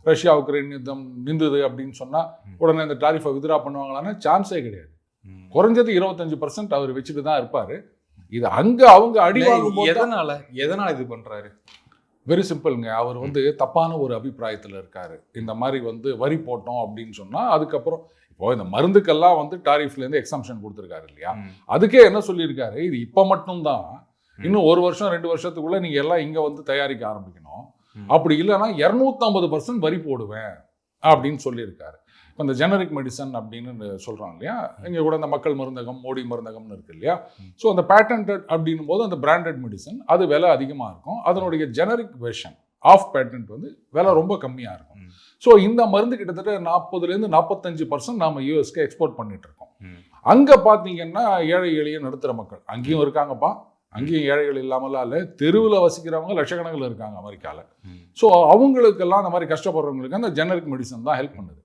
Russia Ukraine யுத்தம் நின்றுது அப்படின்னு சொன்னால் உடனே இந்த டாரிஃபை வித்ரா பண்ணுவாங்களான்னா சான்ஸே கிடையாது. குறைஞ்சது 25% அவர் வச்சுட்டு தான் இருப்பார். இது அங்கே அவங்க அடி வாங்கும். எதனால இது பண்ணுறாரு? வெரி சிம்பிள்ங்க. அவர் தப்பான ஒரு அபிப்பிராயத்தில் இருக்காரு. இந்த மாதிரி வரி போட்டோம் அப்படின்னு சொன்னால் அதுக்கப்புறம் இப்போ இந்த மருந்துக்கெல்லாம் டாரிஃப்லேருந்து எக்ஸம்ஷன் கொடுத்துருக்காரு இல்லையா, அதுக்கே என்ன சொல்லியிருக்காரு, இது இப்போ மட்டும்தான், இன்னும் 1 வருஷம் 2 வருஷத்துக்குள்ள நீங்க எல்லாம் இங்க தயாரிக்க ஆரம்பிக்கணும், அப்படி இல்லைன்னா 250% வரி போடுவேன் அப்படின்னு சொல்லியிருக்காரு. இப்போ இந்த ஜெனரிக் மெடிசன் அப்படின்னு சொல்றாங்க இல்லையா, இங்கே கூட இந்த மக்கள் மருந்தகம் மோடி மருந்தகம்னு இருக்கு இல்லையா. ஸோ அந்த பேட்டன்ட் அப்படின்னும் போது அந்த பிராண்டட் மெடிசன் அது விலை அதிகமாக இருக்கும். அதனுடைய ஜெனரிக் வெர்ஷன் ஆஃப் பேட்டன்ட் விலை ரொம்ப கம்மியாக இருக்கும். ஸோ இந்த மருந்து கிட்டத்தட்ட 40% 45% நாம் யூஎஸ்க்கு எக்ஸ்போர்ட் பண்ணிட்டு இருக்கோம். அங்கே பார்த்தீங்கன்னா ஏழை எளிய நடுத்தர மக்கள் அங்கேயும் இருக்காங்கப்பா, அங்கேயும் ஏழைகள் இல்லாமலாம் இல்லை, தெருவில் வசிக்கிறவங்க லட்சக்கணக்கில் இருக்காங்க அமெரிக்காவில். ஸோ அவங்களுக்கெல்லாம் அந்த மாதிரி கஷ்டப்படுறவங்களுக்கு அந்த ஜெனரிக் மெடிசன் தான் ஹெல்ப் பண்ணுது.